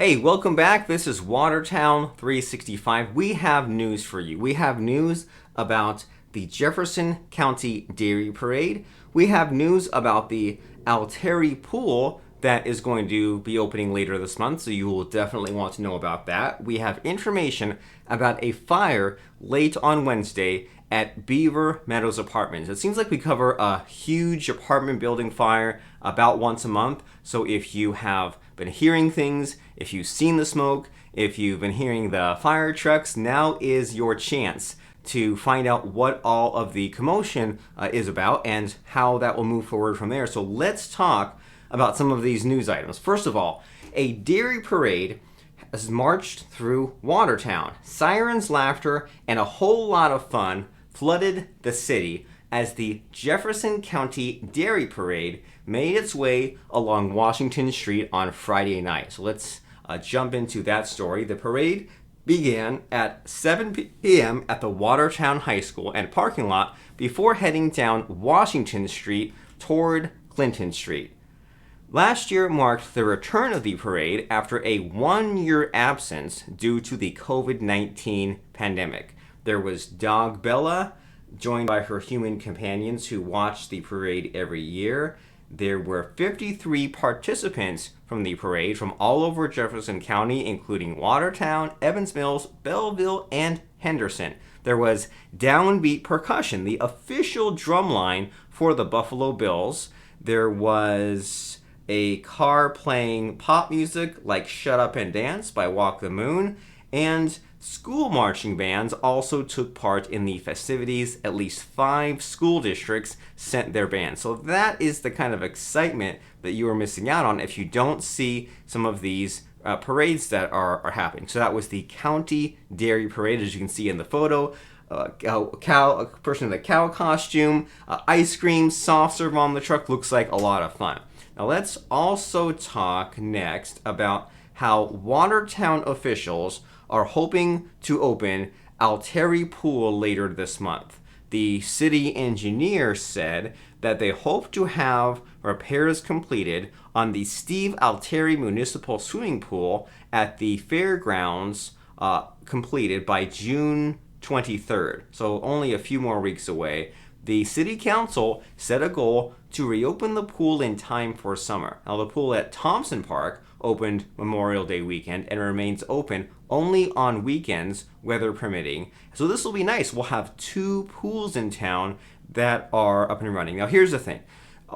Hey, welcome back. This is Watertown 365. We have news for you. We have news about the Jefferson County Dairy Parade. We have news about the Alteri pool that is going to be opening later this month, so you will definitely want to know about that. We have information about a fire late on Wednesday at Beaver Meadows Apartments. It seems like we cover a huge apartment building fire about once a month, so if you have been hearing things, if you've seen the smoke, if you've been hearing the fire trucks, now is your chance to find out what all of the commotion is about and how that will move forward from there. So let's talk about some of these news items. First of all, a dairy parade has marched through Watertown. Sirens, laughter, and a whole lot of fun flooded the city as the Jefferson County Dairy Parade made its way along Washington Street on Friday night. So let's jump into that story. The parade began at 7 p.m. at the Watertown High School and parking lot before heading down Washington Street toward Clinton Street. Last year marked the return of the parade after a one-year absence due to the COVID-19 pandemic. There was dog Bella, joined by her human companions who watched the parade every year. There were 53 participants from the parade from all over Jefferson County, including Watertown, Evans Mills, Belleville, and Henderson. There was downbeat percussion, the official drum line for the Buffalo Bills. There was a car playing pop music like Shut Up and Dance by Walk the Moon, and school marching bands also took part in the festivities. At least 5 school districts sent their bands. So that is the kind of excitement that you are missing out on if you don't see some of these parades that are happening. So that was the County Dairy Parade, as you can see in the photo. A person in a cow costume, ice cream, soft serve on the truck. Looks like a lot of fun. Now let's also talk next about how Watertown officials are hoping to open Alteri pool later this month. The city engineer said that they hope to have repairs completed on the Steve Alteri Municipal Swimming Pool at the fairgrounds completed by June 23rd, so only a few more weeks away. The city council set a goal to reopen the pool in time for summer. Now, the pool at Thompson Park opened Memorial Day weekend and remains open only on weekends, weather permitting. So this will be nice. We'll have 2 pools in town that are up and running. Now, here's the thing.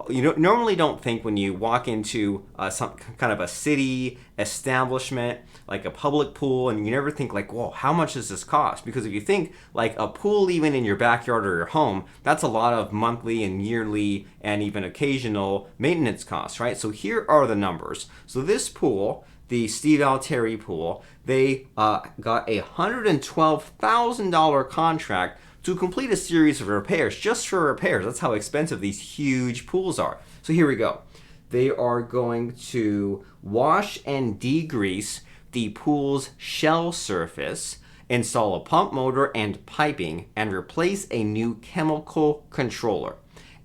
You normally don't think when you walk into some kind of a city establishment, like a public pool, and you never think like, whoa, how much does this cost? Because if you think like a pool even in your backyard or your home, that's a lot of monthly and yearly and even occasional maintenance costs, right? So here are the numbers. So this pool, the Steve Alteri pool, they got a $112,000 contract to complete a series of repairs, just for repairs. That's how expensive these huge pools are. So here we go. They are going to wash and degrease the pool's shell surface, install a pump motor and piping, and replace a new chemical controller.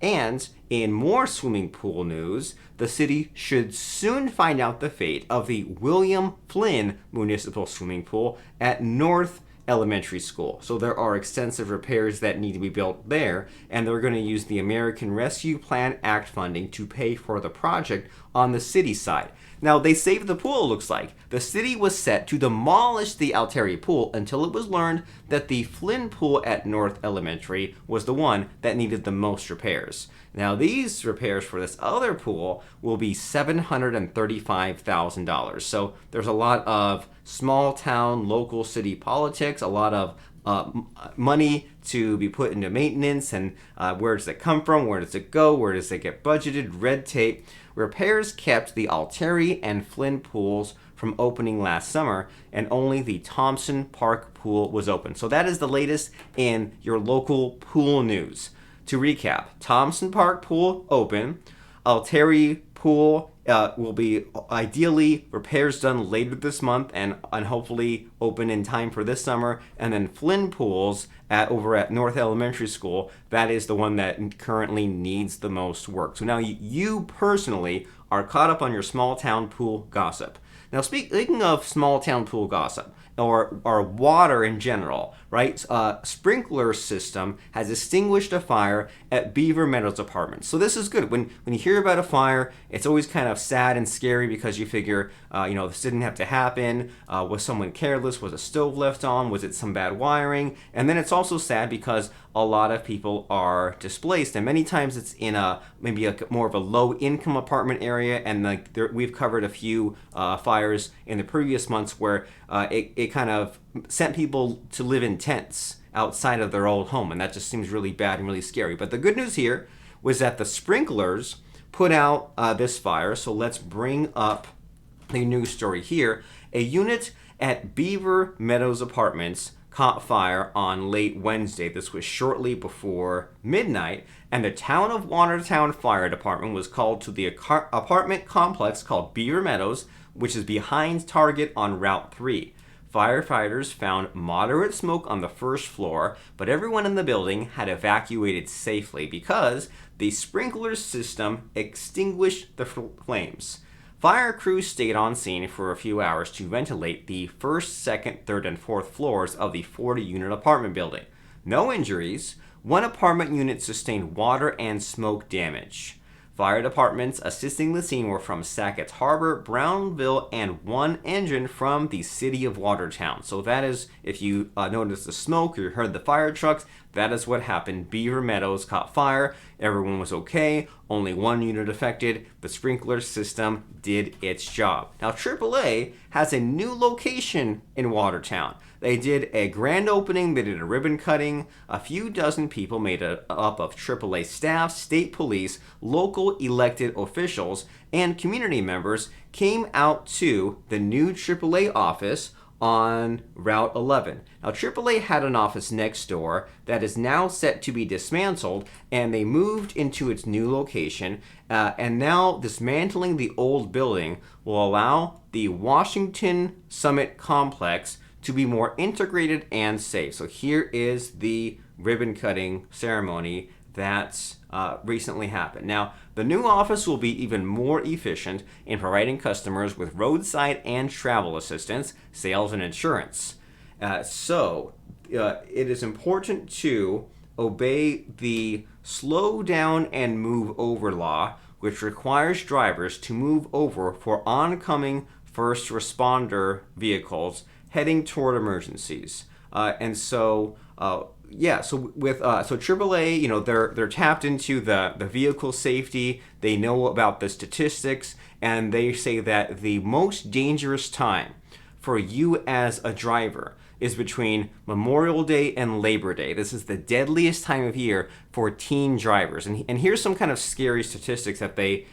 And in more swimming pool news, the city should soon find out the fate of the William Flynn Municipal Swimming Pool at North Elementary School. So there are extensive repairs that need to be built there, and they're going to use the American Rescue Plan Act funding to pay for the project on the city side. Now, they saved the pool, it looks like. The city was set to demolish the Alteri pool until it was learned that the Flynn pool at North Elementary was the one that needed the most repairs. Now, these repairs for this other pool will be $735,000. So there's a lot of small town, local city politics, a lot of money to be put into maintenance, and where does it come from, where does it go, where does it get budgeted, red tape. Repairs kept the Alteri and Flynn pools from opening last summer, and only the Thompson Park pool was open. So that is the latest in your local pool news. To recap, Thompson Park pool open, Alteri pool will be ideally repairs done later this month and hopefully open in time for this summer. And then Flynn pools over at North Elementary School, that is the one that currently needs the most work. So now you personally are caught up on your small town pool gossip. Now, speaking of small town pool gossip, or water in general, right? Sprinkler system has extinguished a fire at Beaver Meadows Apartments. So this is good. When you hear about a fire, it's always kind of sad and scary because you figure, this didn't have to happen. Was someone careless? Was a stove left on? Was it some bad wiring? And then it's also sad because a lot of people are displaced, and many times it's in maybe more of a low-income apartment area. And we've covered a few fires in the previous months where it kind of sent people to live in tents outside of their old home, and that just seems really bad and really scary. But the good news here was that the sprinklers put out this fire. So let's bring up the news story here. A unit at Beaver Meadows Apartments caught fire on late Wednesday. This was shortly before midnight, and the town of Watertown Fire Department was called to the apartment complex called Beaver Meadows, which is behind Target on Route 3. Firefighters found moderate smoke on the first floor, but everyone in the building had evacuated safely because the sprinkler system extinguished the flames. Fire crews stayed on scene for a few hours to ventilate the first, second, third, and fourth floors of the 40-unit apartment building. No injuries. One apartment unit sustained water and smoke damage. Fire departments assisting the scene were from Sackett's Harbor, Brownville, and one engine from the city of Watertown. So that is, if you noticed the smoke or you heard the fire trucks, that is what happened. Beaver Meadows caught fire. Everyone was okay. Only one unit affected. The sprinkler system did its job. Now, AAA has a new location in Watertown. They did a grand opening. They did a ribbon cutting. A few dozen people made up of AAA staff, state police, local elected officials, and community members came out to the new AAA office on Route 11. Now, AAA had an office next door that is now set to be dismantled, and they moved into its new location. And now dismantling the old building will allow the Washington Summit Complex to be more integrated and safe. So here is the ribbon cutting ceremony that recently happened. Now, the new office will be even more efficient in providing customers with roadside and travel assistance, sales, and insurance. So it is important to obey the slow down and move over law, which requires drivers to move over for oncoming first responder vehicles heading toward emergencies. So AAA, they're tapped into the vehicle safety. They know about the statistics, and they say that the most dangerous time for you as a driver is between Memorial Day and Labor Day. This is the deadliest time of year for teen drivers. And here's some kind of scary statistics that they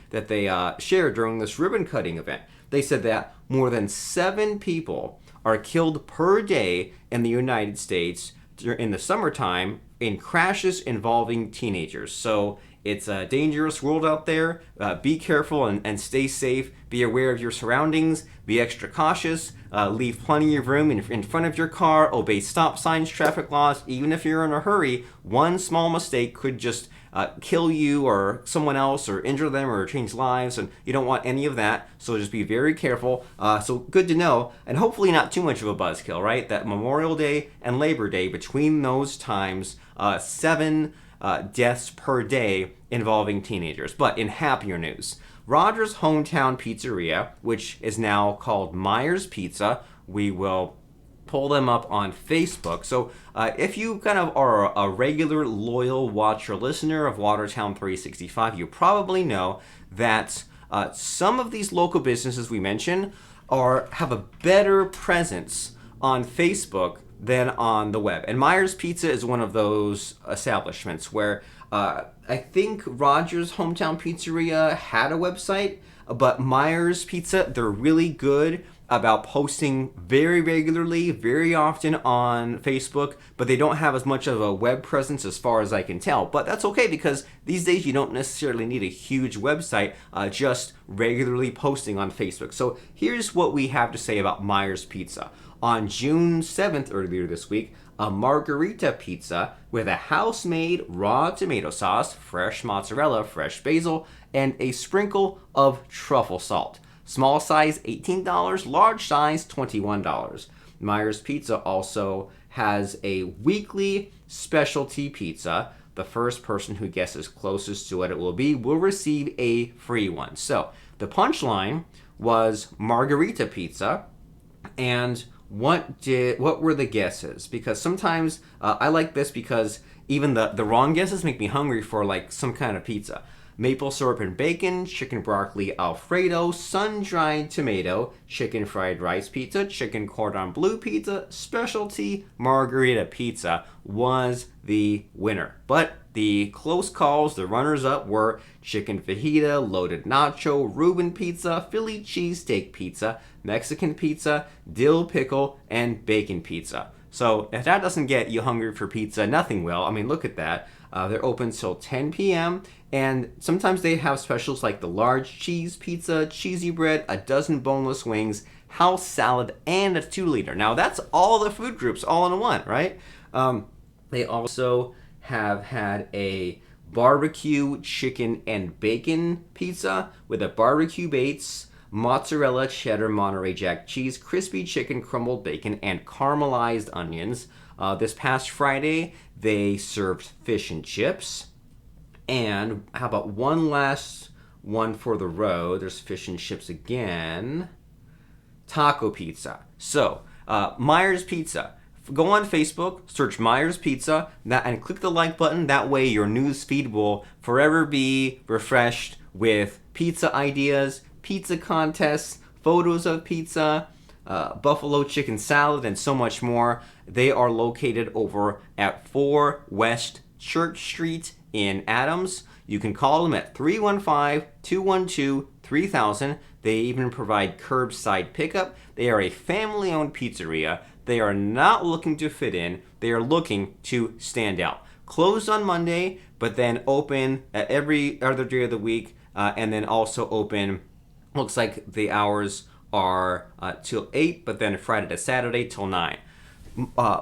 shared during this ribbon cutting event. They said that more than 7 people are killed per day in the United States in the summertime in crashes involving teenagers. So it's a dangerous world out there. Be careful and stay safe. Be aware of your surroundings. Be extra cautious. Leave plenty of room in front of your car. Obey stop signs, traffic laws. Even if you're in a hurry, one small mistake could just kill you or someone else, or injure them, or change lives, and you don't want any of that. So just be very careful. So good to know, and hopefully not too much of a buzzkill, right? That Memorial Day and Labor Day, between those times, 7 deaths per day involving teenagers. But in happier news, Rogers' hometown pizzeria, which is now called Myers Pizza, we will pull them up on Facebook. So if you kind of are a regular, loyal watcher, listener of Watertown 365, you probably know that some of these local businesses we mentioned have a better presence on Facebook than on the web. And Myers Pizza is one of those establishments where I think Rogers' hometown pizzeria had a website, but Myers Pizza, they're really good about posting very regularly, very often on Facebook, but they don't have as much of a web presence as far as I can tell. But that's okay, because these days you don't necessarily need a huge website, just regularly posting on Facebook. So here's what we have to say about Myers Pizza. On June 7th, earlier this week, a margarita pizza with a house-made raw tomato sauce, fresh mozzarella, fresh basil, and a sprinkle of truffle salt. Small size, $18. Large size, $21. Myers Pizza also has a weekly specialty pizza. The first person who guesses closest to what it will be will receive a free one. So the punchline was margarita pizza. And what were the guesses? Because sometimes I like this because even the wrong guesses make me hungry for like some kind of pizza. Maple syrup and bacon, chicken broccoli Alfredo, sun-dried tomato, chicken fried rice pizza, chicken cordon bleu pizza, specialty margarita pizza was the winner. But the close calls, the runners-up were chicken fajita, loaded nacho, Reuben pizza, Philly cheesesteak pizza, Mexican pizza, dill pickle, and bacon pizza. So if that doesn't get you hungry for pizza, nothing will. I mean, look at that. They're open till 10 p.m. And sometimes they have specials like the large cheese pizza, cheesy bread, a dozen boneless wings, house salad, and a 2-liter. Now that's all the food groups all in one, right? They also have had a barbecue chicken and bacon pizza with a barbecue base, mozzarella, cheddar, Monterey Jack cheese, crispy chicken, crumbled bacon, and caramelized onions. This past Friday, they served fish and chips. And how about one last one for the road? There's fish and chips again. Taco pizza. So, Myers Pizza. Go on Facebook, search Myers Pizza, and click the like button. That way your news feed will forever be refreshed with pizza ideas, pizza contests, photos of pizza, buffalo chicken salad, and so much more. They are located over at 4 West Church Street in Adams. You can call them at 315-212-3000. They even provide curbside pickup. They are a family-owned pizzeria. They are not looking to fit in. They are looking to stand out. Closed on Monday, but then open at every other day of the week, and then also open, looks like the hours are till 8, but then Friday to Saturday till 9.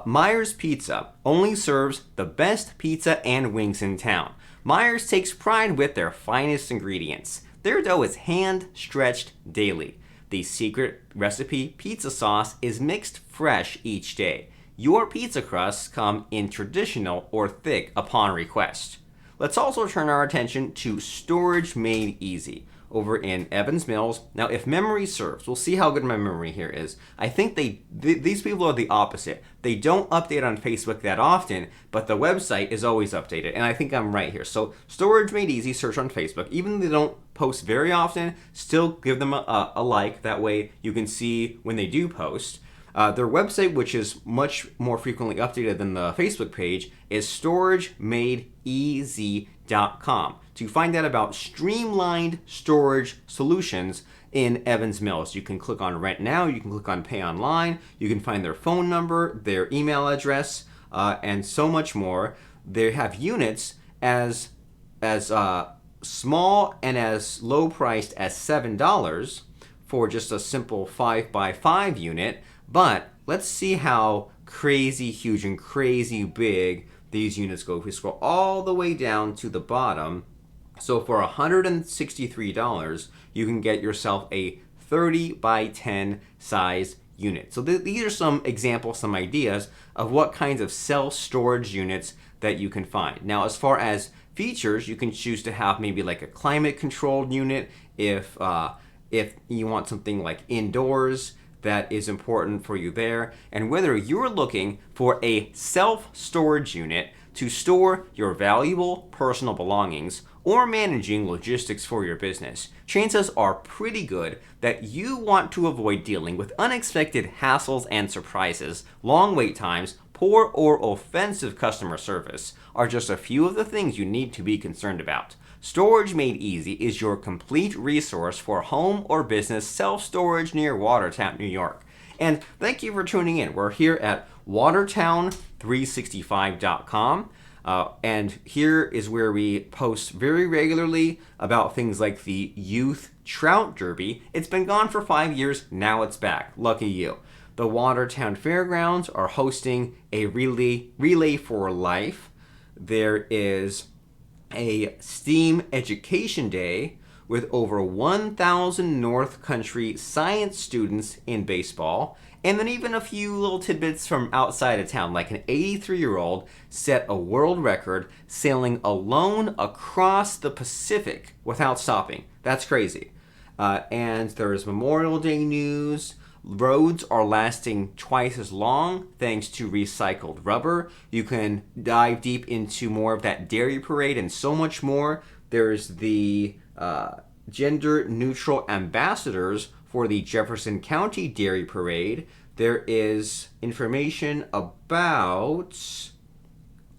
Myers Pizza only serves the best pizza and wings in town. Myers takes pride with their finest ingredients. Their dough is hand-stretched daily. The secret recipe pizza sauce is mixed fresh each day. Your pizza crusts come in traditional or thick upon request. Let's also turn our attention to Storage Made Easy over in Evans Mills. Now, if memory serves, we'll see how good my memory here is. I think these people are the opposite. They don't update on Facebook that often, but the website is always updated, and I think I'm right here. So, Storage Made Easy, search on Facebook. Even though they don't post very often, still give them a like. That way you can see when they do post. Their website, which is much more frequently updated than the Facebook page, is storagemadeeasy.com to find out about streamlined storage solutions in Evans Mills. You can click on Rent Now, you can click on Pay Online, you can find their phone number, their email address, and so much more. They have units as small and as low priced as $7 for just a simple 5x5 unit. But let's see how crazy huge and crazy big these units go. If we scroll all the way down to the bottom, so for $163, you can get yourself a 30x10 size unit. So these are some examples, some ideas of what kinds of self-storage units that you can find. Now, as far as features, you can choose to have maybe like a climate-controlled unit if you want something like indoors that is important for you there, and whether you're looking for a self-storage unit to store your valuable personal belongings or managing logistics for your business, chances are pretty good that you want to avoid dealing with unexpected hassles and surprises. Long wait times, poor or offensive customer service are just a few of the things you need to be concerned about. Storage Made Easy is your complete resource for home or business self-storage near Watertown, New York. And thank you for tuning in. We're here at Watertown365.com. And here is where we post very regularly about things like the Youth Trout Derby. It's been gone for 5 years. Now it's back. Lucky you. The Watertown Fairgrounds are hosting a relay for life. There is a STEAM Education Day with over 1,000 North Country science students in baseball, and then even a few little tidbits from outside of town, like an 83-year-old set a world record sailing alone across the Pacific without stopping. That's crazy. And there's Memorial Day news. Roads are lasting twice as long thanks to recycled rubber. You can dive deep into more of that dairy parade and so much more. There's the gender neutral ambassadors for the Jefferson County Dairy Parade. There is information about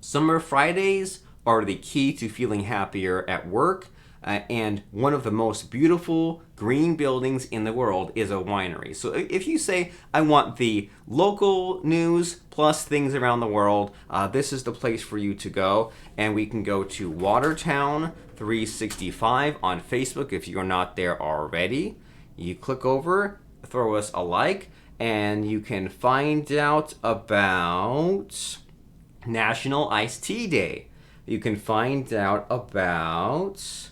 summer Fridays are the key to feeling happier at work. And one of the most beautiful green buildings in the world is a winery. So if you say, I want the local news plus things around the world, this is the place for you to go. And we can go to Watertown 365 on Facebook if you're not there already. You click over, throw us a like, and you can find out about National Iced Tea Day. You can find out about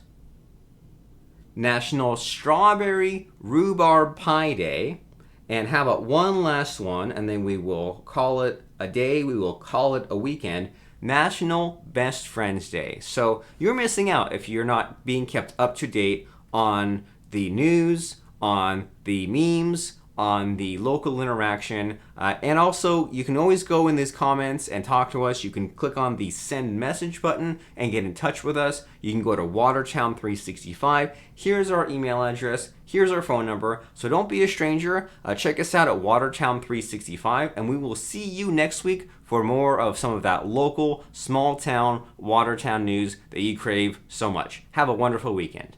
National Strawberry Rhubarb Pie Day. And how about one last one, and then we will call it a day, we will call it a weekend, National Best Friends Day. So you're missing out if you're not being kept up to date on the news, on the memes, on the local interaction, and also you can always go in these comments and talk to us. You can click on the send message button and get in touch with us. You can go to Watertown 365. Here's our email address, here's our phone number, so don't be a stranger. Check us out at Watertown 365, and we will see you next week for more of some of that local small town Watertown news that you crave so much. Have a wonderful weekend.